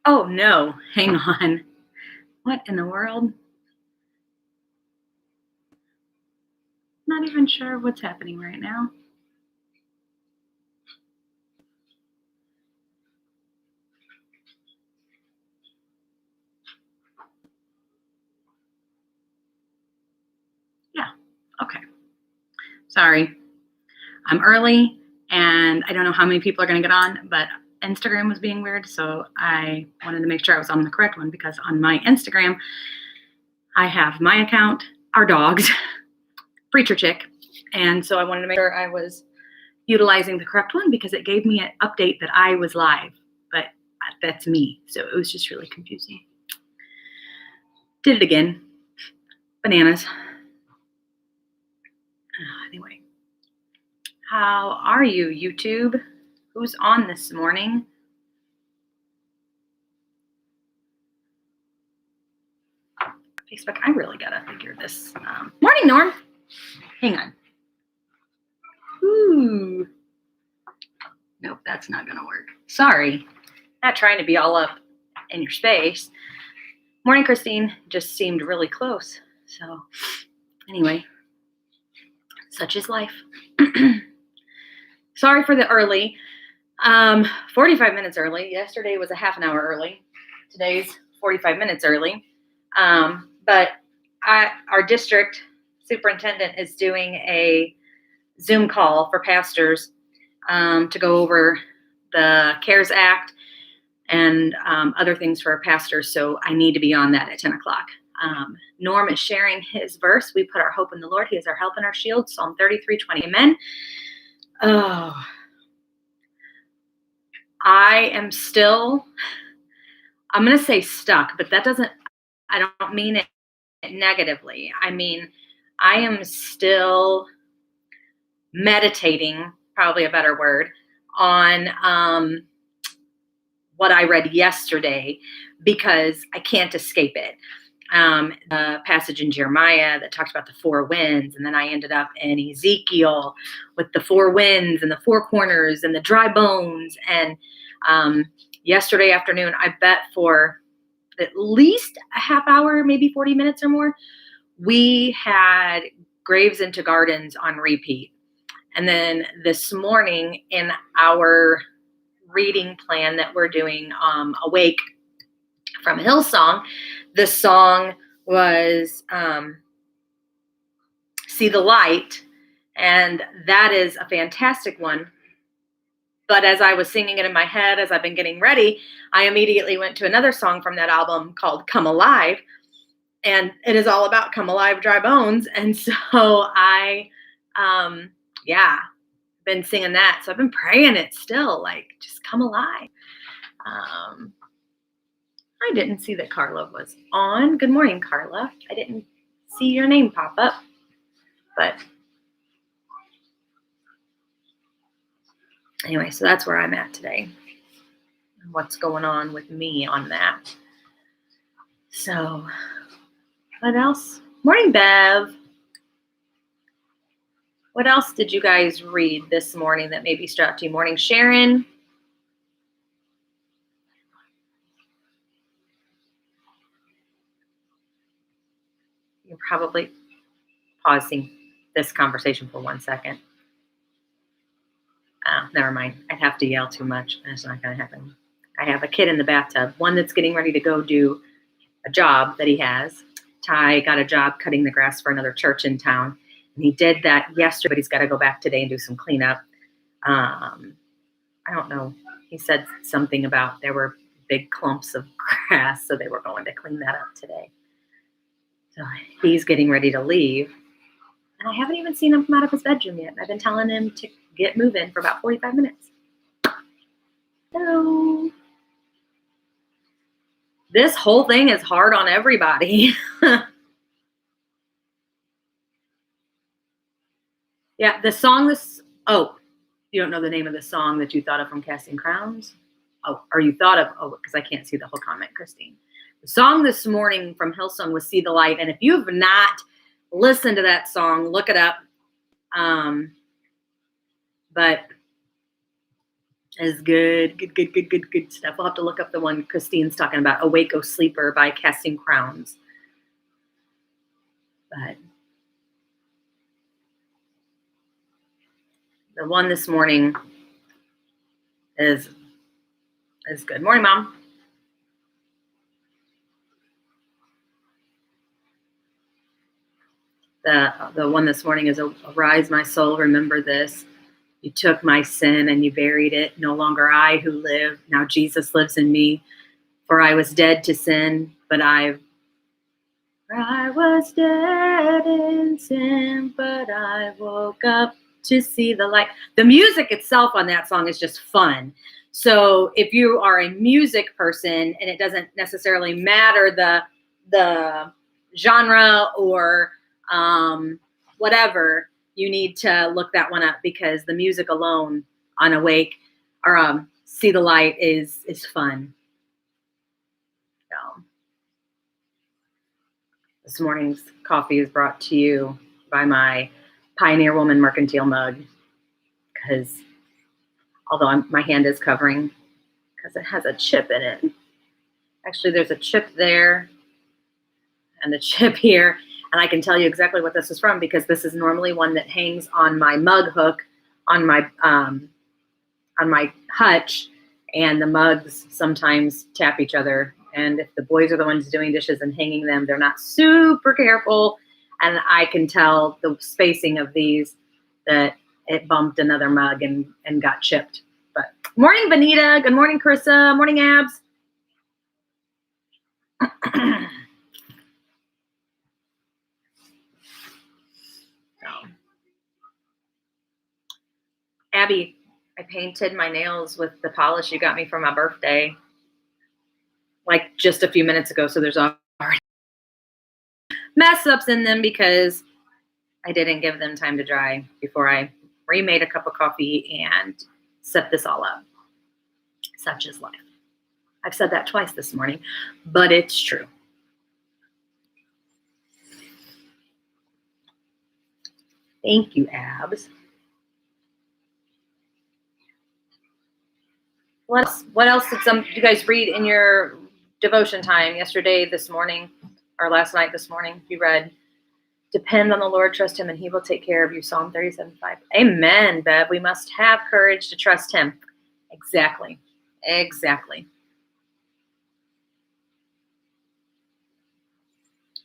Oh no, hang on. What in the world? Not even sure what's happening right now. Yeah, okay. Sorry. I'm early and I don't know how many people are going to get on, but Instagram was being weird, so I wanted to make sure I was on the correct one because on my Instagram, I have my account, our dogs, Preacher Chick, and so I wanted to make sure I was utilizing the correct one because it gave me an update that I was live, but that's me, so it was just really confusing. Did it again. Bananas. Anyway, how are you, YouTube? Who's on this morning? Facebook, I really gotta figure this. Morning, Norm. Hang on. Ooh. Nope, that's not gonna work. Sorry. Not trying to be all up in your space. Morning, Christine. Just seemed really close. So, anyway, such is life. Sorry for the early. 45 minutes early. Yesterday was a half an hour early. Today's 45 minutes early. But our district superintendent is doing a Zoom call for pastors to go over the CARES Act and other things for our pastors. So I need to be on that at 10 o'clock. Norm is sharing his verse. We put our hope in the Lord. He is our help and our shield. Psalm 33:20. Amen. Oh, I am still, I'm going to say stuck, but I don't mean it negatively. I mean, I am still meditating, probably a better word, on what I read yesterday because I can't escape it. The passage in Jeremiah that talks about the four winds, and then I ended up in Ezekiel with the four winds and the four corners and the dry bones. And yesterday afternoon, I bet for at least a half hour, maybe 40 minutes or more, we had Graves into Gardens on repeat. And then this morning in our reading plan that we're doing, Awake from Hillsong, the song was See the Light, and that is a fantastic one. But as I was singing it in my head, as I've been getting ready, I immediately went to another song from that album called Come Alive, and it is all about come alive, dry bones. And so I, been singing that. So I've been praying it still, like, just come alive. I didn't see that Carla was on. Good morning, Carla. I didn't see your name pop up, but anyway, so that's where I'm at today. What's going on with me on that? So, what else? Morning, Bev. What else did you guys read this morning that maybe stood out to you? Morning, Sharon. You're probably pausing this conversation for 1 second. Never mind. I'd have to yell too much. That's not going to happen. I have a kid in the bathtub, one that's getting ready to go do a job that he has. Ty got a job cutting the grass for another church in town. And he did that yesterday, but he's got to go back today and do some cleanup. I don't know. He said something about there were big clumps of grass, so they were going to clean that up today. So he's getting ready to leave. And I haven't even seen him come out of his bedroom yet. I've been telling him to get moving for about 45 minutes. So this whole thing is hard on everybody. Yeah, the song you don't know the name of the song that you thought of from Casting Crowns? Oh, or you thought of, because I can't see the whole comment, Christine. The song this morning from Hillsong was See the Light. And if you have not listened to that song, look it up. But is good. Good stuff. We'll have to look up the one Christine's talking about, Awake, O Sleeper by Casting Crowns. But the one this morning is good. Morning, Mom. The one this morning is, Arise, my soul, remember this. You took my sin and you buried it. No longer I who live. Now Jesus lives in me. For I was dead to sin, but I was dead in sin, but I woke up to see the light. The music itself on that song is just fun. So if you are a music person, and it doesn't necessarily matter the genre or whatever, you need to look that one up, because the music alone on Awake or See the Light is fun. So this morning's coffee is brought to you by my Pioneer Woman Mercantile mug, because although my hand is covering because it has a chip in it. Actually, there's a chip there and a chip here, and I can tell you exactly what this is from, because this is normally one that hangs on my mug hook on my hutch, and the mugs sometimes tap each other. And if the boys are the ones doing dishes and hanging them, they're not super careful. And I can tell the spacing of these that it bumped another mug and got chipped. But morning, Benita. Good morning, Carissa. Morning, Abs. Abby, I painted my nails with the polish you got me for my birthday, like just a few minutes ago. So there's already mess ups in them because I didn't give them time to dry before I remade a cup of coffee and set this all up. Such is life. I've said that twice this morning, but it's true. Thank you, Abs. What else did you guys read in your devotion time yesterday, this morning, or last night, this morning? You read, depend on the Lord, trust him, and he will take care of you. Psalm 37:5. Amen, Bev. We must have courage to trust him. Exactly.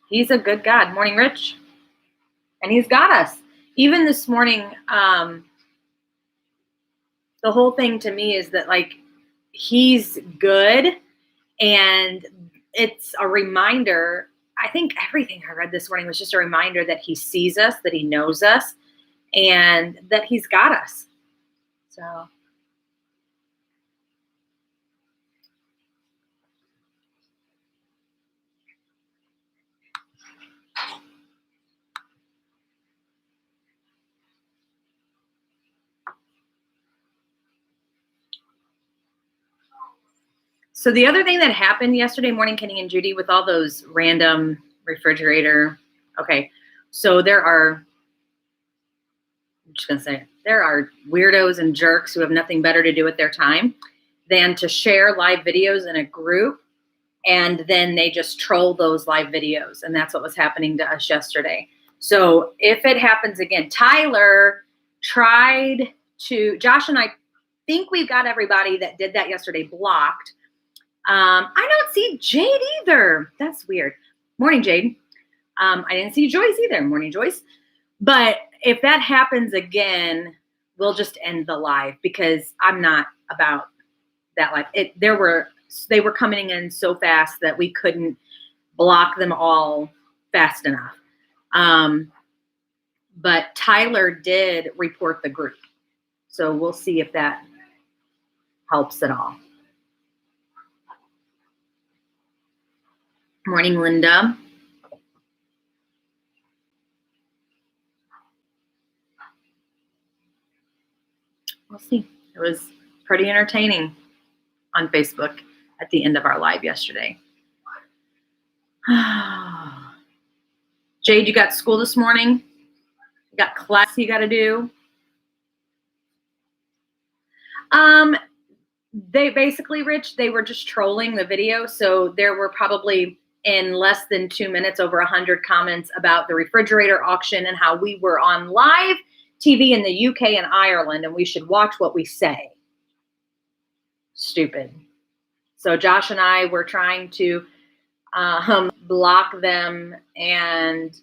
He's a good God. Morning, Rich. And he's got us. Even this morning, the whole thing to me is that, like, he's good, and it's a reminder. I think everything I read this morning was just a reminder that he sees us, that he knows us, and that he's got us. So the other thing that happened yesterday morning, Kenny and Judy, with all those random refrigerator. Okay, so there are weirdos and jerks who have nothing better to do with their time than to share live videos in a group, and then they just troll those live videos. And that's what was happening to us yesterday. So if it happens again, Tyler tried to, Josh and I think we've got everybody that did that yesterday blocked. I don't see Jade either. That's weird. Morning, Jade. I didn't see Joyce either. Morning, Joyce. But if that happens again, we'll just end the live, because I'm not about that live. They were coming in so fast that we couldn't block them all fast enough. But Tyler did report the group. So we'll see if that helps at all. Morning, Linda. We'll see. It was pretty entertaining on Facebook at the end of our live yesterday. Jade, you got school this morning? You got class you got to do? They basically, Rich, they were just trolling the video. So there were probably in less than 2 minutes over 100 comments about the refrigerator auction and how we were on live TV in the UK and Ireland and we should watch what we say. Stupid. So Josh and I were trying to block them and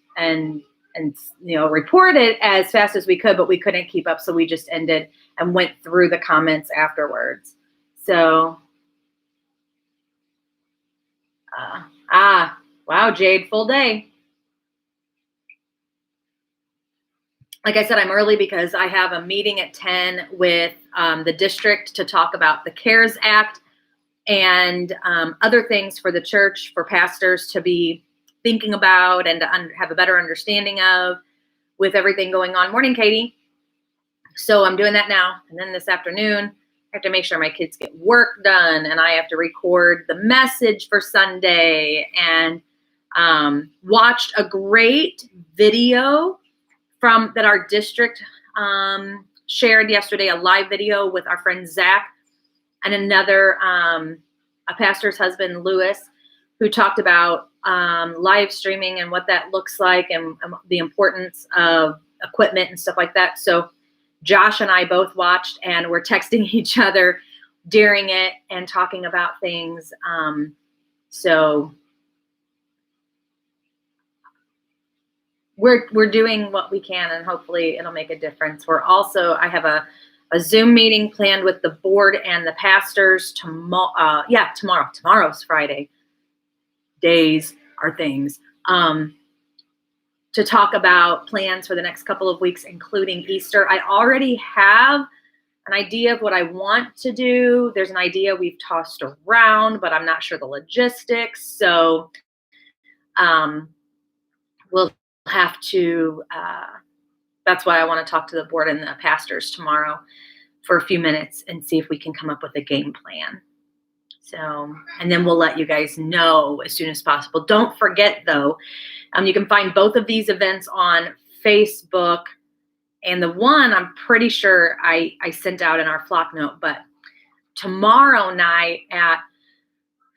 report it as fast as we could, but we couldn't keep up. So we just ended and went through the comments afterwards. So, wow, Jade, full day. Like I said, I'm early because I have a meeting at 10 with the district to talk about the CARES Act and other things for the church, for pastors to be thinking about and to have a better understanding of with everything going on. Morning, Katie. So I'm doing that now. And then this afternoon, I have to make sure my kids get work done and I have to record the message for Sunday and watched a great video that our district shared yesterday, a live video with our friend Zach and another, a pastor's husband, Lewis, who talked about live streaming and what that looks like and the importance of equipment and stuff like that. So Josh and I both watched and we're texting each other during it and talking about things. So we're doing what we can and hopefully it'll make a difference. I have a Zoom meeting planned with the board and the pastors tomorrow. Tomorrow's Friday. Days are things. To talk about plans for the next couple of weeks, including Easter. I already have an idea of what I want to do. There's an idea we've tossed around, but I'm not sure the logistics. So we'll have to, that's why I want to talk to the board and the pastors tomorrow for a few minutes and see if we can come up with a game plan. So, and then we'll let you guys know as soon as possible. Don't forget though, you can find both of these events on Facebook, and the one I'm pretty sure I sent out in our flock note, but tomorrow night at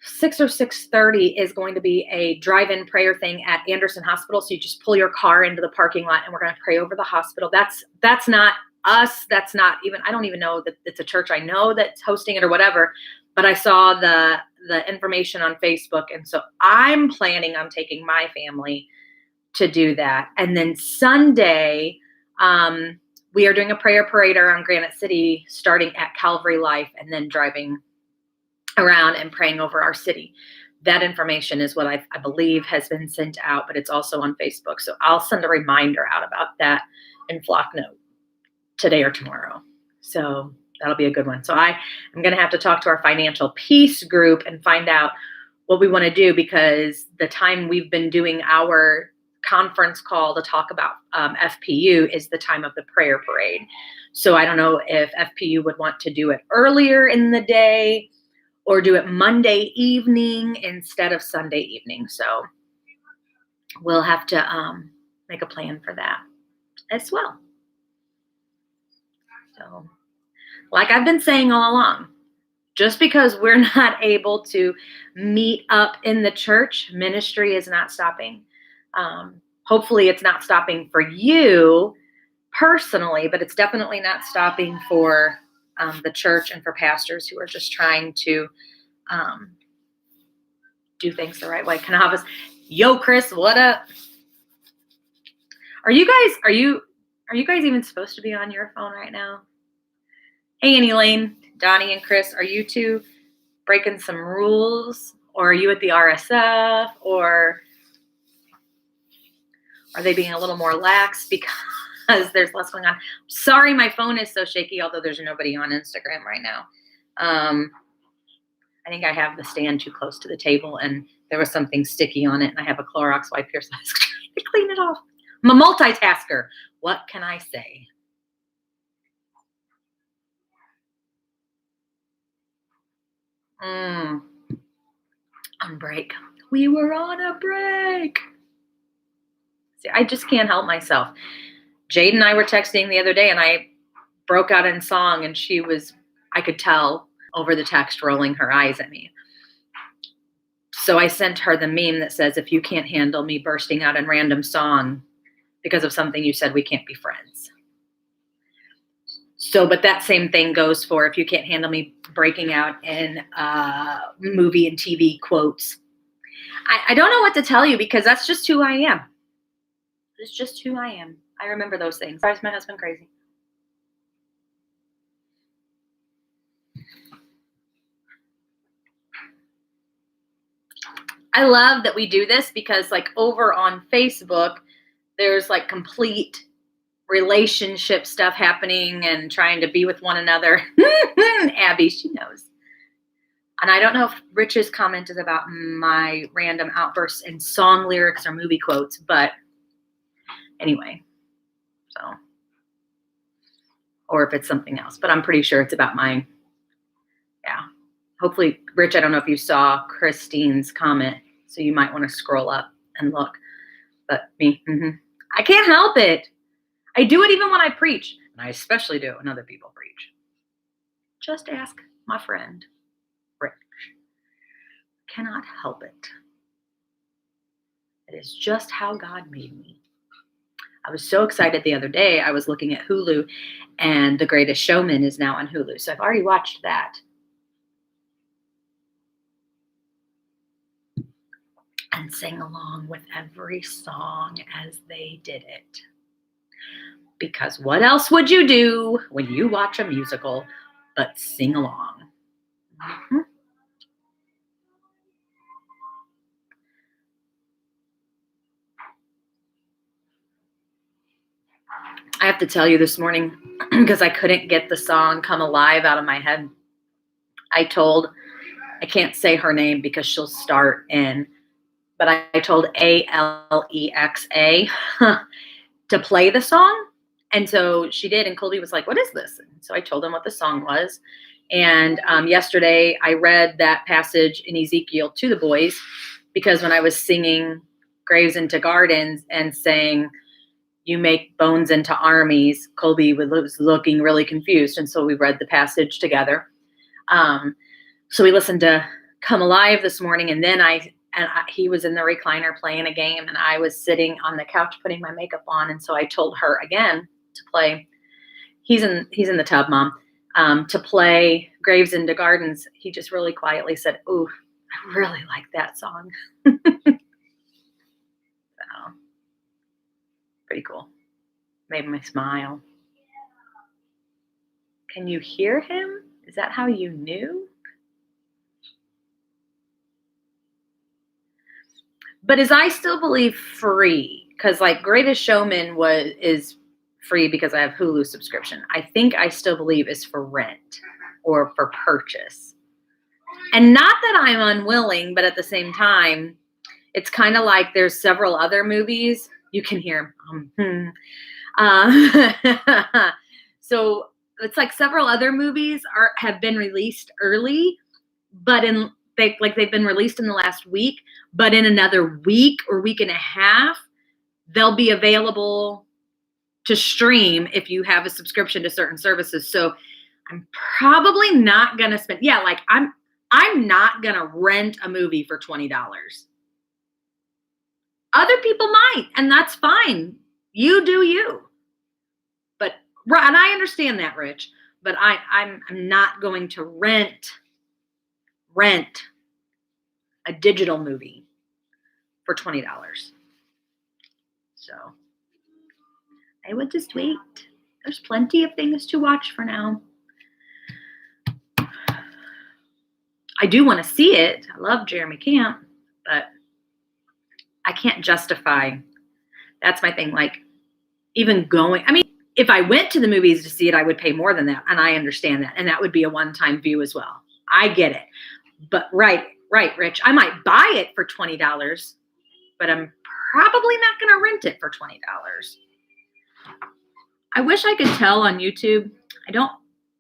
6 or 6:30 is going to be a drive-in prayer thing at Anderson Hospital. So you just pull your car into the parking lot and we're going to pray over the hospital. That's not us. That's not even, I don't even know that it's a church I know that's hosting it or whatever, but I saw the information on Facebook. And so I'm planning on taking my family to do that. And then Sunday, we are doing a prayer parade around Granite City, starting at Calvary Life and then driving around and praying over our city. That information is what I believe has been sent out, but it's also on Facebook. So I'll send a reminder out about that in Flock Note today or tomorrow. So that'll be a good one. So I'm going to have to talk to our financial peace group and find out what we want to do, because the time we've been doing our conference call to talk about FPU is the time of the prayer parade. So I don't know if FPU would want to do it earlier in the day or do it Monday evening instead of Sunday evening. So we'll have to make a plan for that as well. So like I've been saying all along, just because we're not able to meet up in the church, ministry is not stopping. Hopefully it's not stopping for you personally, but it's definitely not stopping for the church and for pastors who are just trying to do things the right way. Canavas, yo, Chris, what up? Are you guys even supposed to be on your phone right now? Hey, Annie Lane, Donnie, and Chris, are you two breaking some rules, or are you at the RSF, or are they being a little more lax because there's less going on? Sorry, my phone is so shaky, although there's nobody on Instagram right now. I think I have the stand too close to the table and there was something sticky on it and I have a Clorox wipe here, so I was trying to clean it off. I'm a multitasker. What can I say? On break. We were on a break. See, I just can't help myself. Jade and I were texting the other day and I broke out in song and I could tell over the text, rolling her eyes at me. So I sent her the meme that says, if you can't handle me bursting out in random song because of something you said, we can't be friends. So, but that same thing goes for if you can't handle me breaking out in movie and TV quotes. I don't know what to tell you because that's just who I am. It's just who I am. I remember those things. Drives my husband crazy. I love that we do this because like over on Facebook, there's like complete relationship stuff happening and trying to be with one another. Abby, she knows. And I don't know if Rich's comment is about my random outbursts in song lyrics or movie quotes, but anyway, so, or if it's something else, but I'm pretty sure it's about mine. Yeah. Hopefully, Rich, I don't know if you saw Christine's comment, so you might want to scroll up and look, but me, I can't help it. I do it even when I preach, and I especially do it when other people preach. Just ask my friend, Rich. Cannot help it. It is just how God made me. I was so excited the other day. I was looking at Hulu, and The Greatest Showman is now on Hulu, so I've already watched that. And sang along with every song as they did it. Because what else would you do when you watch a musical but sing along? I have to tell you this morning, because I couldn't get the song Come Alive out of my head, I can't say her name because she'll start in, but I told Alexa to play the song. And so she did, and Colby was like, what is this? And so I told him what the song was. And yesterday I read that passage in Ezekiel to the boys, because when I was singing Graves into Gardens and saying, you make bones into armies, Colby was looking really confused. And so we read the passage together. So we listened to Come Alive this morning, and then he was in the recliner playing a game, and I was sitting on the couch putting my makeup on. And so I told her again to play. He's in the tub, Mom. To play Graves into Gardens. He just really quietly said, "Ooh, I really like that song." So, pretty cool. Made me smile. Can you hear him? Is that how you knew? But I still believe free, because like Greatest Showman is free because I have Hulu subscription. I think I still believe is for rent or for purchase. And not that I'm unwilling, but at the same time, it's kind of like there's several other movies. You can hear him. So it's like several other movies have been released early, but they've been released in the last week, but in another week or week and a half, they'll be available to stream if you have a subscription to certain services. So I'm probably not going to spend, I'm not going to rent a movie for $20. Other people might, and that's fine. You do you. But, and I understand that, Rich, but I'm not going to rent a digital movie for $20. So I would just wait. There's plenty of things to watch for now. I do want to see it. I love Jeremy Camp, but I can't justify. That's my thing. Like, even going, I mean, if I went to the movies to see it, I would pay more than that. And I understand that. And that would be a one-time view as well. I get it. But right, Rich, I might buy it for $20, but I'm probably not going to rent it for $20. I wish I could tell on YouTube. I don't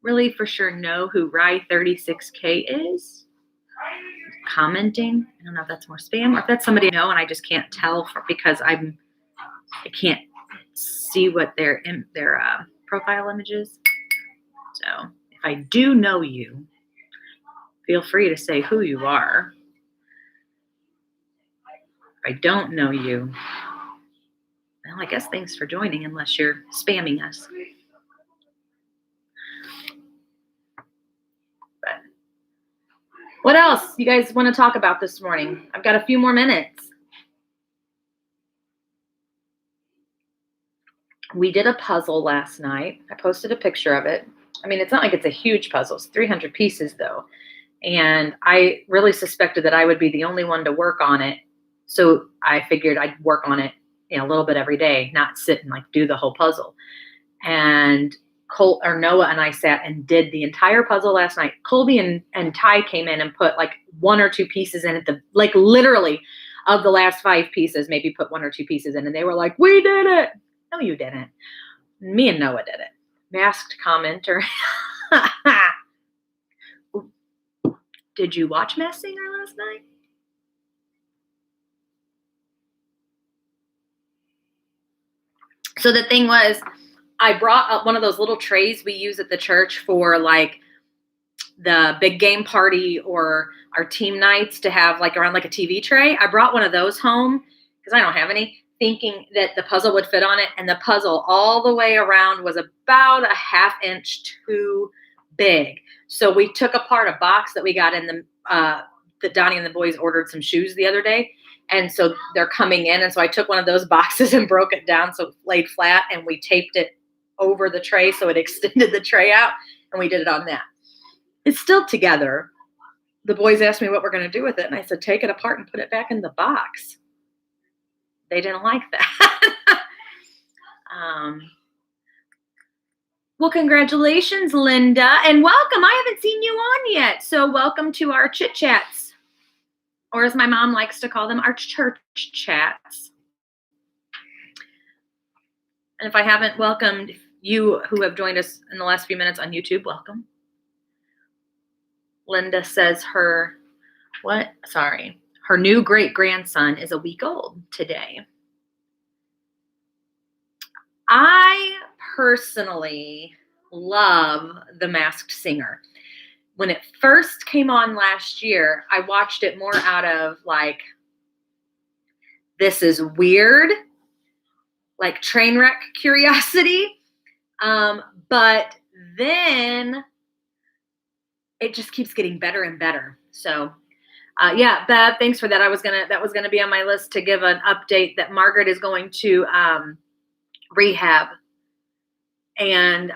really for sure know who Rye36K is. Commenting. I don't know if that's more spam or if that's somebody I know and I just can't tell because I can't see what their profile image is. So if I do know you, feel free to say who you are. If I don't know you, well, I guess thanks for joining, unless you're spamming us. But what else you guys want to talk about this morning? I've got a few more minutes. We did a puzzle last night. I posted a picture of it. I mean, it's not like it's a huge puzzle. It's 300 pieces, though. And I really suspected that I would be the only one to work on it. So I figured I'd work on it, a little bit every day, not sit and like do the whole puzzle. And Noah and I sat and did the entire puzzle last night. Colby and Ty came in and put like 1 or 2 pieces in it. Like literally of the last 5 pieces, maybe put 1 or 2 pieces in. And they were like, "We did it." No, you didn't. Me and Noah did it. Masked commenter. Did you watch Masked Singer last night? So the thing was, I brought up one of those little trays we use at the church for like the big game party or our team nights to have like around like a TV tray. I brought one of those home because I don't have any, thinking that the puzzle would fit on it. And the puzzle all the way around was about a 1/2 inch too big. So we took apart a box that we got in that Donnie and the boys ordered some shoes the other day. And so they're coming in. And so I took one of those boxes and broke it down so it laid flat, and we taped it over the tray so it extended the tray out, and we did it on that. It's still together. The boys asked me what we're going to do with it, and I said, take it apart and put it back in the box. They didn't like that. Well, congratulations, Linda, and welcome. I haven't seen you on yet, so welcome to our chit chats, or as my mom likes to call them, our church chats. And if I haven't welcomed you who have joined us in the last few minutes on YouTube, welcome. Linda says her new great-grandson is a week old today. I personally love The Masked Singer. When it first came on last year, I watched it more out of like, this is weird, like train wreck curiosity. But then it just keeps getting better and better. So yeah, Bev, thanks for that. That was gonna be on my list to give an update that Margaret is going to rehab. And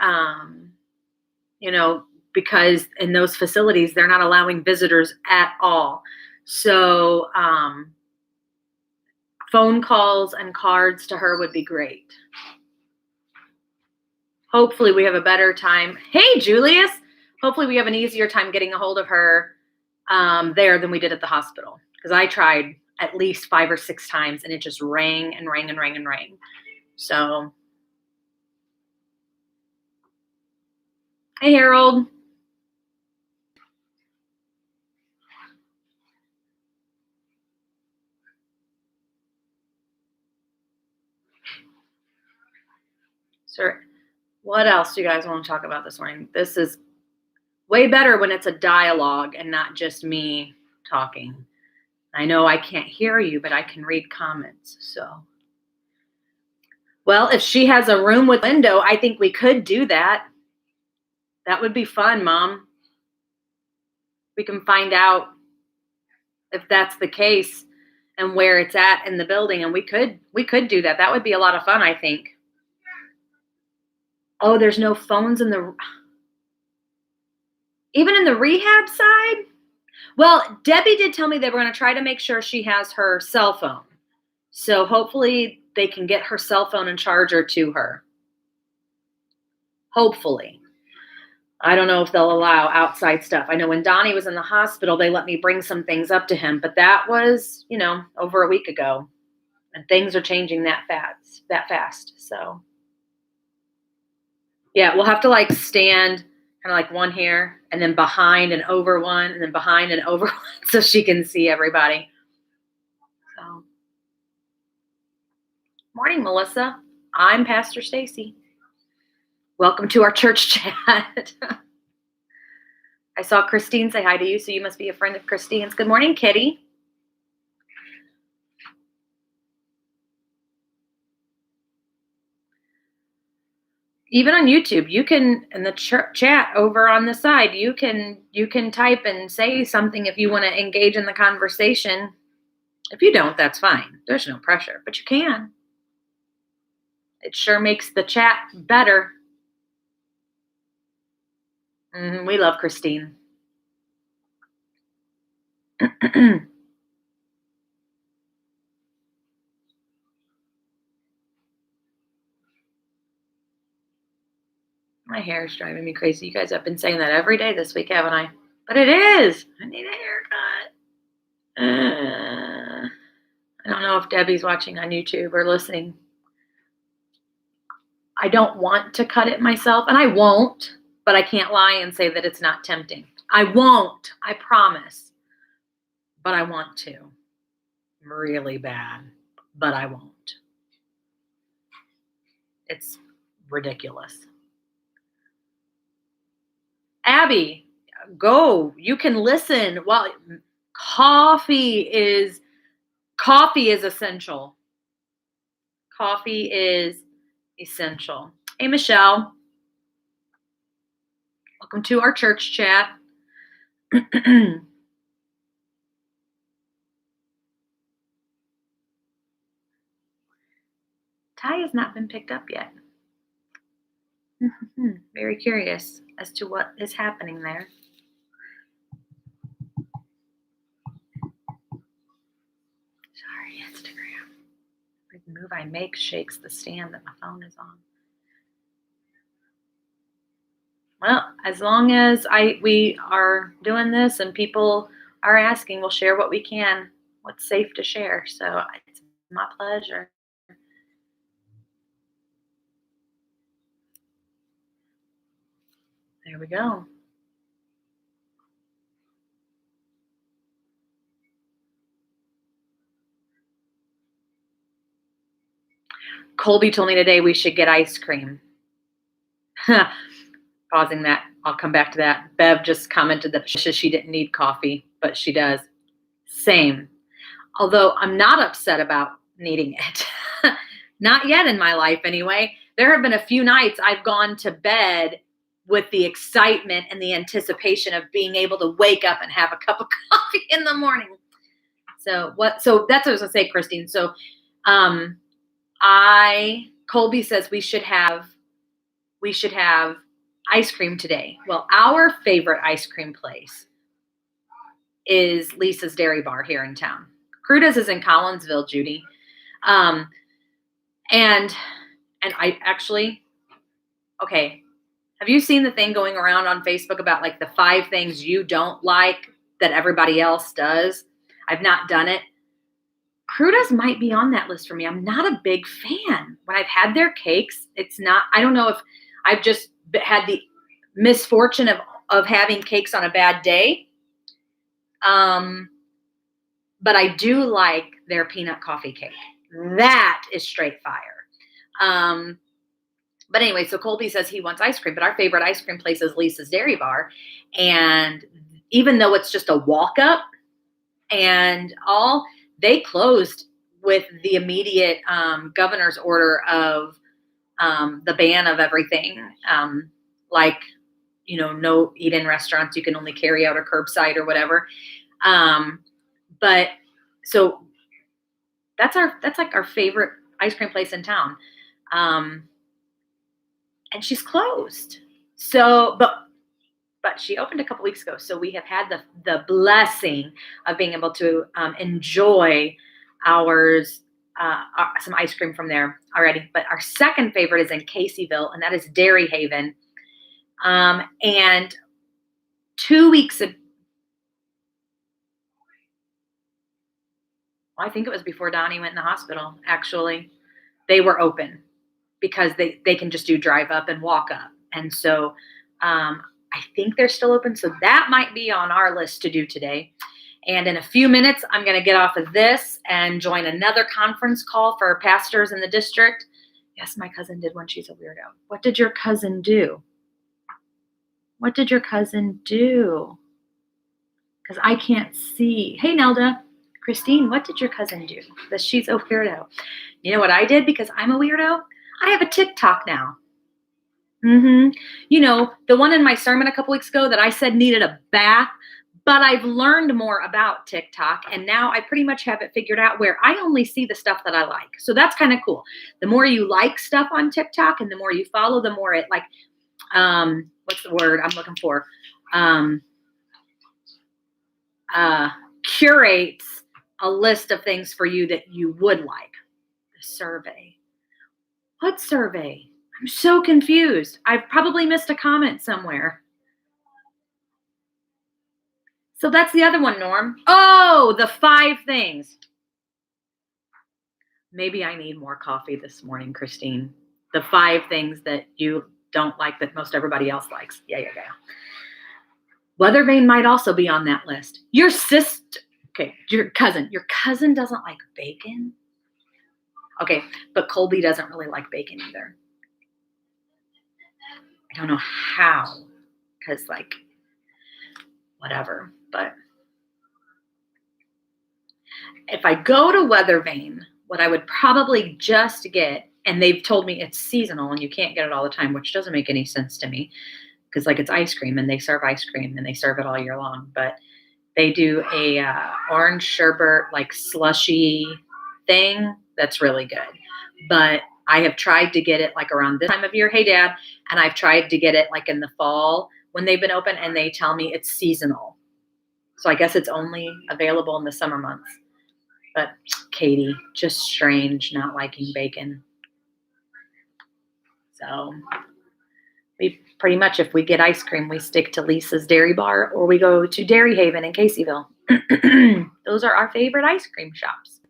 because in those facilities they're not allowing visitors at all. So phone calls and cards to her would be great. Hopefully we have a better time. Hey, Julius. Hopefully we have an easier time getting a hold of her there than we did at the hospital. Because I tried at least 5 or 6 times and it just rang and rang and rang and rang. So, hey, Harold. Sir, what else do you guys want to talk about this morning? This is way better when it's a dialogue and not just me talking. I know I can't hear you, but I can read comments. So, well, if she has a room with window, I think we could do that. That would be fun, Mom. We can find out if that's the case and where it's at in the building, and we could do that. That would be a lot of fun, I think. Oh, there's no phones even in the rehab side? Well, Debbie did tell me they were going to try to make sure she has her cell phone. So hopefully they can get her cell phone and charger to her. Hopefully. I don't know if they'll allow outside stuff. I know when Donnie was in the hospital, they let me bring some things up to him, but that was, over a week ago. And things are changing that fast. So yeah, we'll have to stand kind of like one here and then behind and over one and then behind and over one so she can see everybody. So, morning, Melissa. I'm Pastor Stacy. Welcome to our church chat. I saw Christine say hi to you, so you must be a friend of Christine's. Good morning, Kitty. Even on YouTube, you can, in the chat over on the side, you can type and say something if you want to engage in the conversation. If you don't, that's fine. There's no pressure, but you can. It sure makes the chat better. We love Christine. My hair is driving me crazy. You guys have been saying that every day this week, haven't I? But it is. I need a haircut. I don't know if Debbie's watching on YouTube or listening. I don't want to cut it myself, and I won't, but I can't lie and say that it's not tempting. I won't. I promise. But I want to. Really bad. But I won't. It's ridiculous. Abby, go. You can listen. Well, coffee is essential. Coffee is essential. Hey, Michelle. Welcome to our church chat. Ty has not been picked up yet. Very curious as to what is happening there. Sorry, Instagram. Every move I make shakes the stand that my phone is on. Well, as long as we are doing this and people are asking, we'll share what we can, what's safe to share. So it's my pleasure. There we go. Colby told me today we should get ice cream. Pausing that. I'll come back to that. Bev just commented that she didn't need coffee, but she does. Same. Although I'm not upset about needing it. Not yet in my life anyway. There have been a few nights I've gone to bed with the excitement and the anticipation of being able to wake up and have a cup of coffee in the morning. So that's what I was gonna say, Christine. So Colby says we should have ice cream today. Well, our favorite ice cream place is Lisa's Dairy Bar here in town. Cruda's is in Collinsville, Judy. And I actually, okay, have you seen the thing going around on Facebook about like the 5 things you don't like that everybody else does? I've not done it. Cruda's might be on that list for me. I'm not a big fan. When I've had their cakes, it's not, I don't know if I've just had the misfortune of having cakes on a bad day. But I do like their peanut coffee cake. That is straight fire. But anyway, so Colby says he wants ice cream, but our favorite ice cream place is Lisa's Dairy Bar. And even though it's just a walk up and all, they closed with the immediate governor's order of the ban of everything. Like, no eat in restaurants. You can only carry out or curbside or whatever. But so that's like our favorite ice cream place in town. And she's closed. So, but she opened a couple weeks ago. So we have had the blessing of being able to enjoy some ice cream from there already. But our second favorite is in Caseyville, and that is Dairy Haven. And 2 weeks ago, I think it was before Donnie went in the hospital, actually, they were open because they can just do drive up and walk up. And so I think they're still open. So that might be on our list to do today. And in a few minutes, I'm going to get off of this and join another conference call for pastors in the district. Yes, my cousin did one. She's a weirdo. What did your cousin do? What did your cousin do? Because I can't see. Hey, Nelda. Christine, what did your cousin do? That she's a weirdo. You know what I did because I'm a weirdo? I have a TikTok now. You know, the one in my sermon a couple weeks ago that I said needed a bath, but I've learned more about TikTok and now I pretty much have it figured out where I only see the stuff that I like. So that's kind of cool. The more you like stuff on TikTok and the more you follow, the more it like, what's the word I'm looking for? Curates a list of things for you that you would like. The survey. What survey? I'm so confused. I've probably missed a comment somewhere. So that's the other one, Norm. Oh, the 5 things. Maybe I need more coffee this morning, Christine. The 5 things that you don't like that most everybody else likes. Yeah. Weather vane might also be on that list. Your sister, okay, your cousin doesn't like bacon. Okay, but Colby doesn't really like bacon either. I don't know how, because like, whatever. But if I go to Weather Vane, what I would probably just get, and they've told me it's seasonal and you can't get it all the time, which doesn't make any sense to me, because like it's ice cream and they serve ice cream and they serve it all year long. But they do a orange sherbet like slushy thing that's really good. But I have tried to get it like around this time of year. Hey, Dad. And I've tried to get it like in the fall when they've been open and they tell me it's seasonal. So I guess it's only available in the summer months. But Katie, just strange not liking bacon. So we pretty much, if we get ice cream, we stick to Lisa's Dairy Bar or we go to Dairy Haven in Caseyville. Those are our favorite ice cream shops.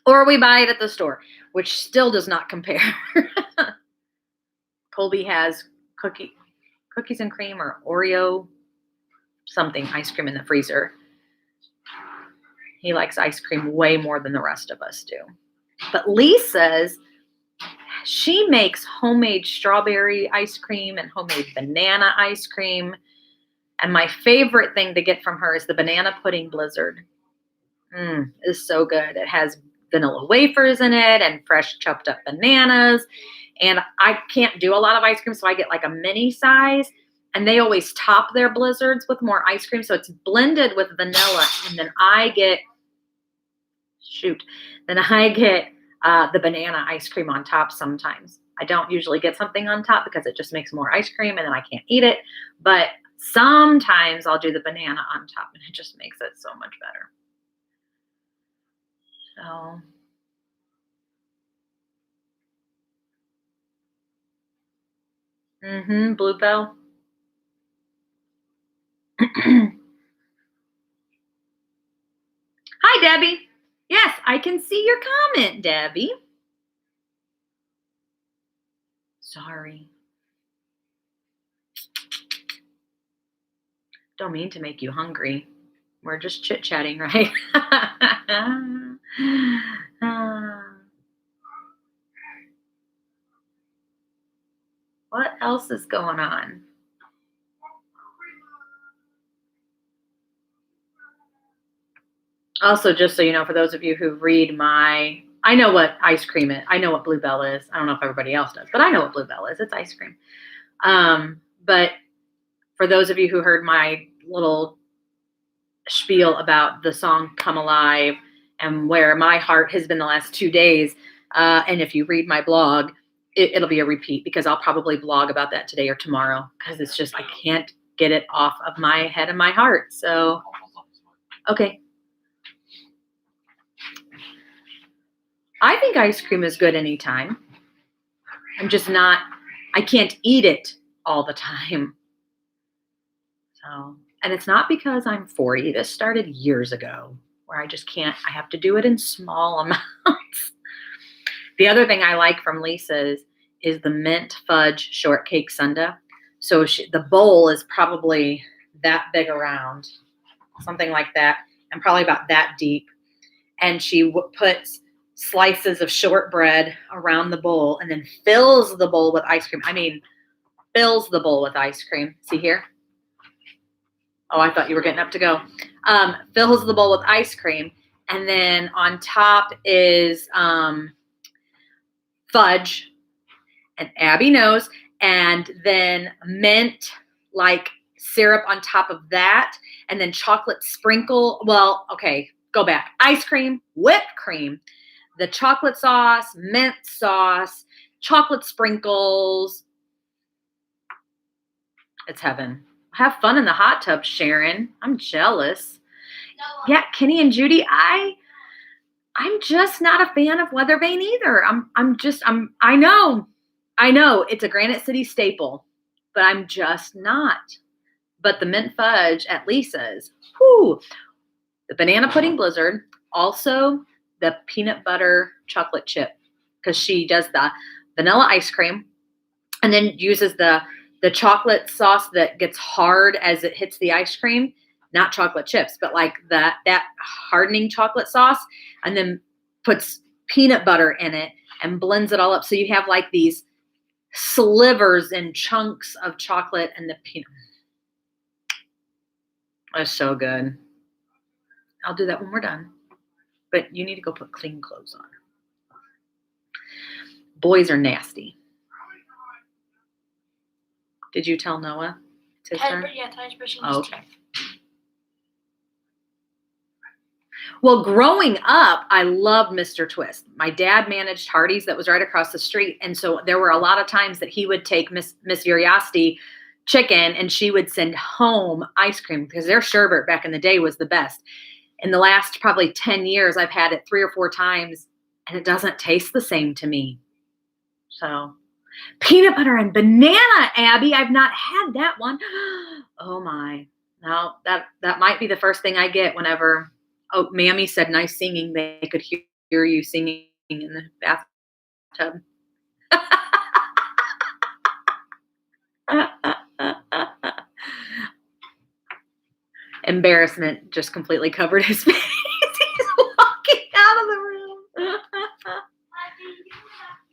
Or we buy it at the store, which still does not compare. Colby has cookies and cream or Oreo something ice cream in the freezer. He likes ice cream way more than the rest of us do. But Lisa's, she makes homemade strawberry ice cream and homemade banana ice cream. And my favorite thing to get from her is the banana pudding blizzard. It's so good. It has vanilla wafers in it and fresh chopped up bananas. And I can't do a lot of ice cream, so I get like a mini size. And they always top their blizzards with more ice cream. So it's blended with vanilla. And then I get, the banana ice cream on top sometimes. I don't usually get something on top because it just makes more ice cream and then I can't eat it. But sometimes I'll do the banana on top and it just makes it so much better. So. Bluebell. Hi, Debbie. Yes, I can see your comment, Debbie. Sorry. Don't mean to make you hungry. We're just chit-chatting, right? What else is going on? Also, just so you know, for those of you who read I know what ice cream is. I know what Bluebell is. I don't know if everybody else does, but I know what Bluebell is. It's ice cream. But for those of you who heard my little spiel about the song Come Alive and where my heart has been the last 2 days, and if you read my blog, it'll be a repeat because I'll probably blog about that today or tomorrow because it's just I can't get it off of my head and my heart. So, okay. I think ice cream is good anytime. I'm just not, I can't eat it all the time. So, and it's not because I'm 40. This started years ago where I just can't, I have to do it in small amounts. The other thing I like from Lisa's is the mint fudge shortcake sundae. So the bowl is probably that big around, something like that, and probably about that deep. And she puts slices of shortbread around the bowl and then fills the bowl with ice cream. I mean, fills the bowl with ice cream. See here? Oh, I thought you were getting up to go. Fills the bowl with ice cream. And then on top is fudge. And Abby knows. And then mint, like syrup on top of that. And then chocolate sprinkle. Well, okay, go back. Ice cream, whipped cream, the chocolate sauce, mint sauce, chocolate sprinkles. It's heaven. Have fun in the hot tub, Sharon. I'm jealous. No. Yeah, Kenny and Judy, I'm just not a fan of Weathervane either. I know it's a Granite City staple, but I'm just not. But the mint fudge at Lisa's, whoo, the banana pudding blizzard, also the peanut butter chocolate chip, because she does the vanilla ice cream and then uses the chocolate sauce that gets hard as it hits the ice cream, not chocolate chips, but like that hardening chocolate sauce, and then puts peanut butter in it and blends it all up. So you have like these slivers and chunks of chocolate and the peanut. That's so good. I'll do that when we're done. But you need to go put clean clothes on. Boys are nasty. Did you tell Noah? It's his turn? Yeah, Tyler's brushing his teeth. Well, growing up, I loved Mr. Twist. My dad managed Hardee's that was right across the street. And so there were a lot of times that he would take Miss Uriosity chicken and she would send home ice cream because their sherbet back in the day was the best. In the last probably 10 years, I've had it 3 or 4 times and it doesn't taste the same to me. So peanut butter and banana, Abby. I've not had that one. Oh my. No, that might be the first thing I get whenever, oh, Mammy said nice singing. They could hear you singing in the bathtub. Embarrassment just completely covered his face. He's walking out of the room.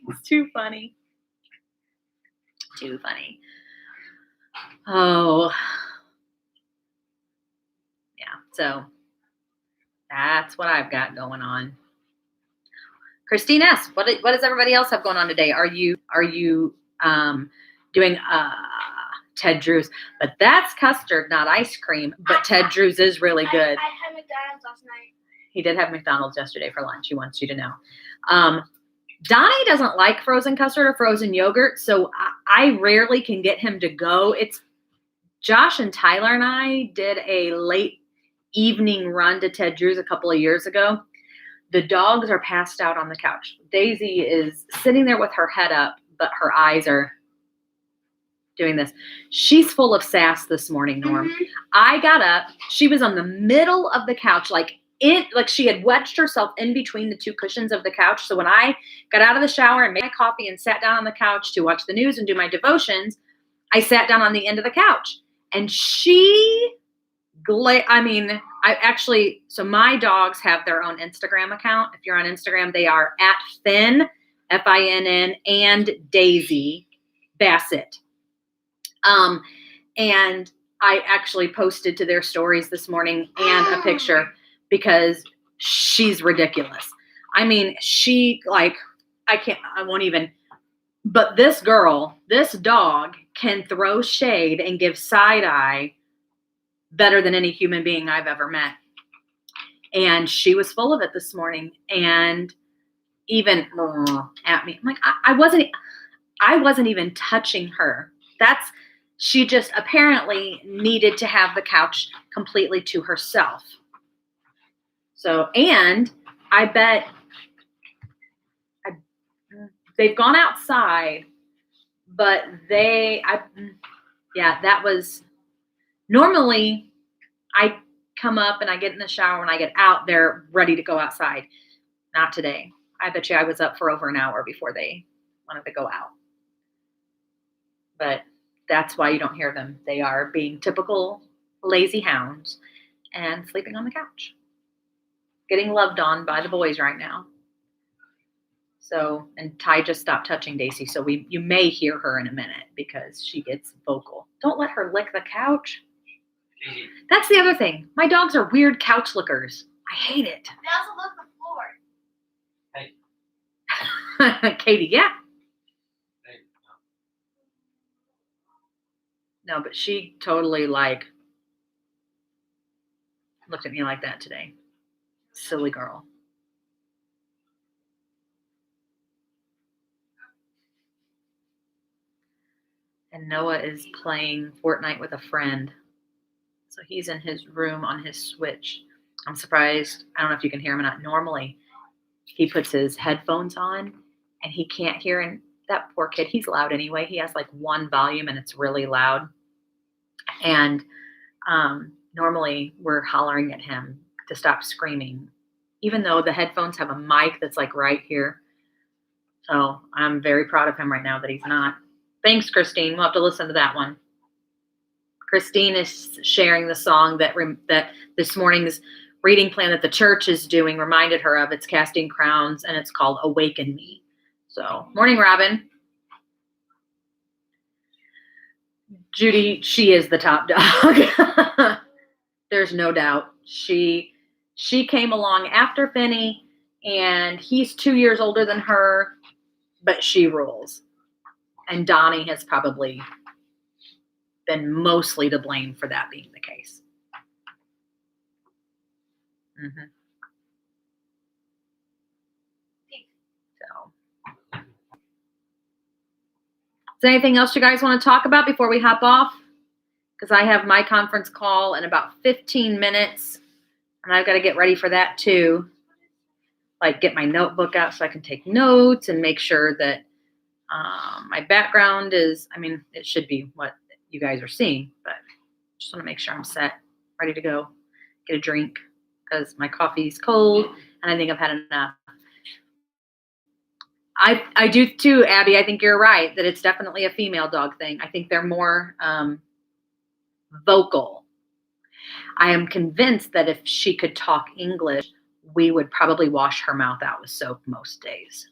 It's too funny. Too funny. Oh. Yeah, so that's what I've got going on. Christine S., what does everybody else have going on today? Are you doing Ted Drewes? But that's custard, not ice cream. But Ted Drewes is really good. I had McDonald's last night. He did have McDonald's yesterday for lunch. He wants you to know. Donnie doesn't like frozen custard or frozen yogurt, so I rarely can get him to go. It's Josh and Tyler and I did a late evening run to Ted Drewes a couple of years ago. The dogs are passed out on the couch. Daisy is sitting there with her head up, but her eyes are doing this. She's full of sass this morning, Norm. Mm-hmm. I got up. She was on the middle of the couch, like she had wedged herself in between the 2 cushions of the couch. So when I got out of the shower and made my coffee and sat down on the couch to watch the news and do my devotions, I sat down on the end of the couch. And so my dogs have their own Instagram account. If you're on Instagram, they are at Finn, Finn, and Daisy Bassett. And I actually posted to their stories this morning and a picture because she's ridiculous. I mean, but this dog can throw shade and give side eye better than any human being I've ever met. And she was full of it this morning and even at me. I'm like, I wasn't even touching her. She just apparently needed to have the couch completely to herself. So, and I bet they've gone outside, but that was normally I come up and I get in the shower and I get out, they're ready to go outside. Not today. I bet you I was up for over an hour before they wanted to go out. But that's why you don't hear them. They are being typical lazy hounds and sleeping on the couch. Getting loved on by the boys right now. So, and Ty just stopped touching Daisy, so you may hear her in a minute because she gets vocal. Don't let her lick the couch. That's the other thing. My dogs are weird couch lickers. I hate it. They also lick the floor. Katie, yeah. No, but she totally looked at me like that today. Silly girl. And Noah is playing Fortnite with a friend. So he's in his room on his Switch. I'm surprised. I don't know if you can hear him or not. Normally, he puts his headphones on and he can't hear. And that poor kid, he's loud anyway. He has like one volume and it's really loud. And normally we're hollering at him to stop screaming, even though the headphones have a mic that's like right here. So I'm very proud of him right now that he's not. Thanks, Christine. We'll have to listen to that one. Christine is sharing the song that this morning's reading plan that the church is doing reminded her of. It's Casting Crowns, and it's called Awaken Me. So, morning, Robin. Judy, she is the top dog. There's no doubt. She came along after Finney, and he's 2 years older than her, but she rules. And Donnie has probably been mostly to blame for that being the case. Mm-hmm. So, is there anything else you guys want to talk about before we hop off? Because I have my conference call in about 15 minutes, and I've got to get ready for that too. Like get my notebook out so I can take notes and make sure that my background is, it should be what you guys are seeing, but just want to make sure I'm set, ready to go, get a drink because my coffee's cold and I think I've had enough. I do too, Abby. I think you're right that it's definitely a female dog thing. I think they're more vocal. I am convinced that if she could talk English, we would probably wash her mouth out with soap most days.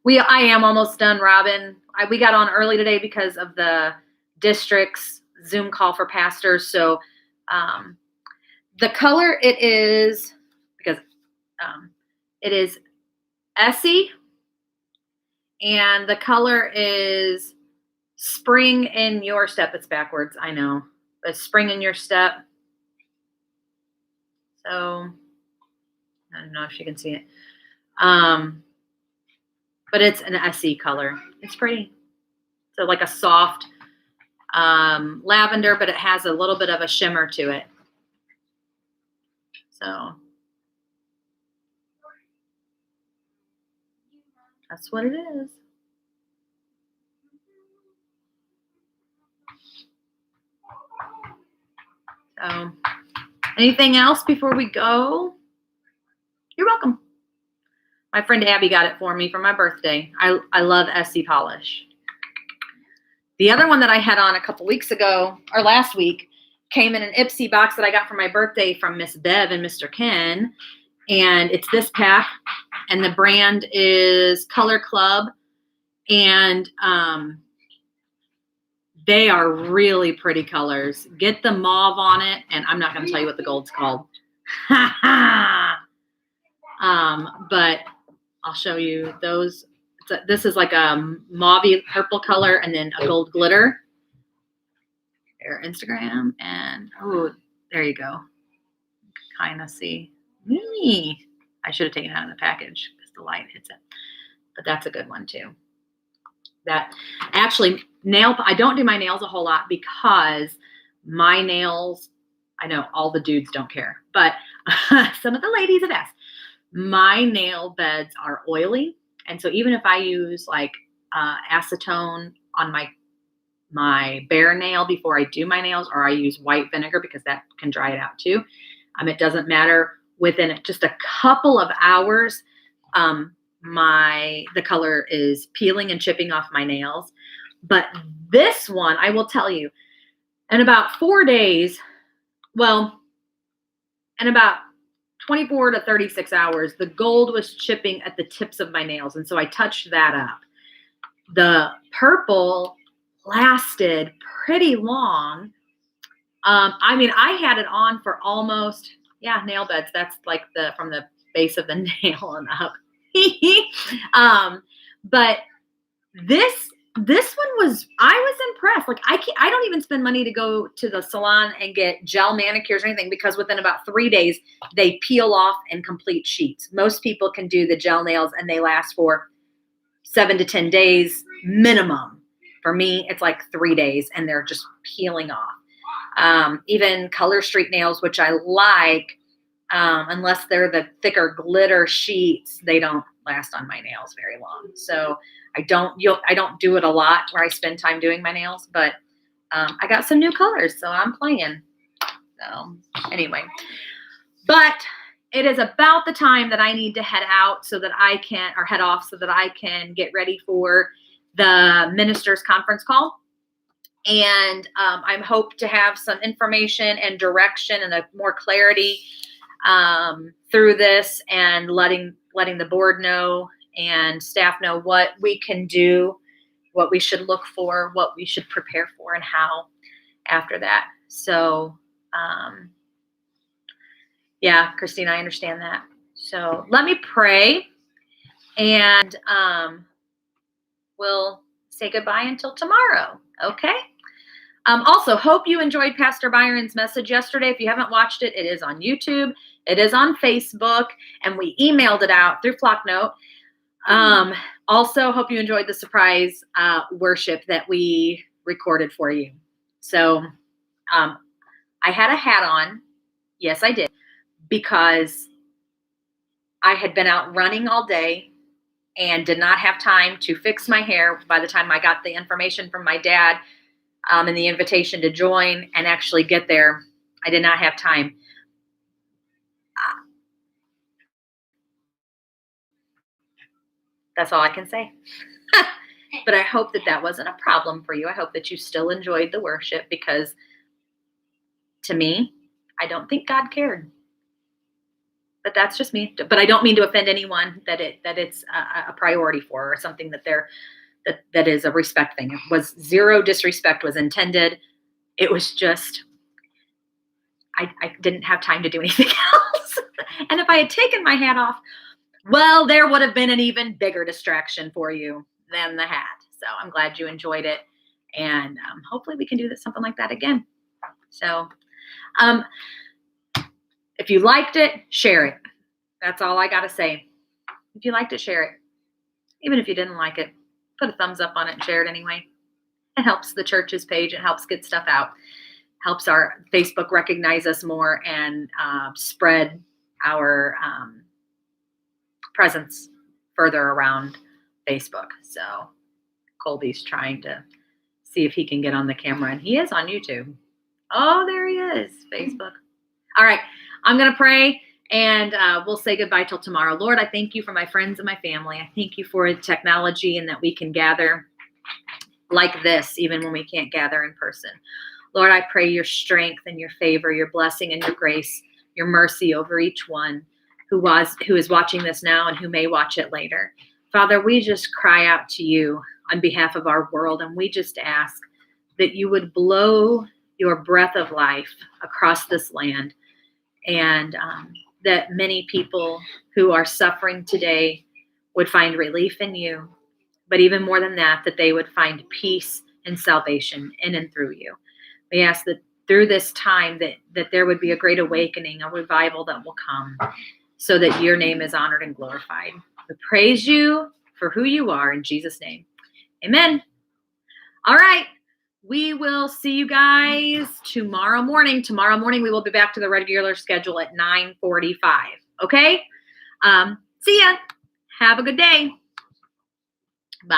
I am almost done, Robin. We got on early today because of the district's Zoom call for pastors. So the color it is, because it is Essie, and the color is Spring in Your Step. It's backwards, I know, but Spring in Your Step. So I don't know if you can see it. But it's an Essie color. It's pretty. So like a soft lavender, but it has a little bit of a shimmer to it. So that's what it is. So anything else before we go? You're welcome. My friend Abby got it for me for my birthday. I love Essie polish. The other one that I had on a couple weeks ago, or last week, came in an Ipsy box that I got for my birthday from Miss Bev and Mr. Ken. And it's this pack. And the brand is Color Club. And they are really pretty colors. Get the mauve on it. And I'm not going to tell you what the gold's called. But I'll show you those. This is like a mauve purple color and then a gold glitter. Their Instagram, and oh, there you go. Kind of see. I should have taken it out of the package because the light hits it. But that's a good one too. That actually I don't do my nails a whole lot because my nails, I know all the dudes don't care, but some of the ladies have asked. My nail beds are oily. And so even if I use like acetone on my bare nail before I do my nails, or I use white vinegar because that can dry it out too, it doesn't matter. Within just a couple of hours, the color is peeling and chipping off my nails. But this one, I will tell you, in about 4 days, in about 24 to 36 hours, the gold was chipping at the tips of my nails. And so I touched that up. The purple lasted pretty long. I mean, I had it on for almost, nail beds. That's like from the base of the nail and up. But this one I was impressed. Like I don't even spend money to go to the salon and get gel manicures or anything, because within about 3 days, they peel off in complete sheets. Most people can do the gel nails and they last for 7 to 10 days minimum. For me, it's like 3 days and they're just peeling off. Even Color Street nails, which I like, unless they're the thicker glitter sheets, they don't last on my nails very long. So I don't do it a lot where I spend time doing my nails, but I got some new colors, so I'm playing. So anyway, but it is about the time that I need to head off so that I can get ready for the ministers' conference call. And I hope to have some information and direction and more clarity through this, and letting the board know and staff know what we can do, what we should look for, what we should prepare for, and how after that. So, Christine, I understand that. So let me pray, and we'll say goodbye until tomorrow. Okay? Also, hope you enjoyed Pastor Byron's message yesterday. If you haven't watched it, it is on YouTube. It is on Facebook, and we emailed it out through Flocknote. Also, hope you enjoyed the surprise worship that we recorded for you. So I had a hat on. Yes, I did, because I had been out running all day and did not have time to fix my hair by the time I got the information from my dad and the invitation to join and actually get there. I did not have time. That's all I can say. But I hope that wasn't a problem for you. I hope that you still enjoyed the worship, because to me, I don't think God cared. But that's just me. But I don't mean to offend anyone that it's a priority for, or something that is a respect thing. It was zero disrespect was intended. It was just, I didn't have time to do anything else. And if I had taken my hat off, well, there would have been an even bigger distraction for you than the hat. So I'm glad you enjoyed it. And hopefully we can do something like that again. So if you liked it, share it. That's all I got to say. If you liked it, share it. Even if you didn't like it, put a thumbs up on it and share it anyway. It helps the church's page. It helps get stuff out. Helps our Facebook recognize us more and spread our presence further around Facebook. So Colby's trying to see if he can get on the camera, and he is on YouTube. Oh, there he is, Facebook. All right, I'm going to pray, and we'll say goodbye till tomorrow. Lord, I thank you for my friends and my family. I thank you for technology and that we can gather like this, even when we can't gather in person. Lord, I pray your strength and your favor, your blessing and your grace, your mercy over each one who is watching this now and who may watch it later. Father, we just cry out to you on behalf of our world, and we just ask that you would blow your breath of life across this land, and that many people who are suffering today would find relief in you, but even more than that, that they would find peace and salvation in and through you. We ask that through this time that there would be a great awakening, a revival that will come, so that your name is honored and glorified. We praise you for who you are in Jesus' name. Amen. All right. We will see you guys tomorrow morning. Tomorrow morning, we will be back to the regular schedule at 9:45. Okay? See ya. Have a good day.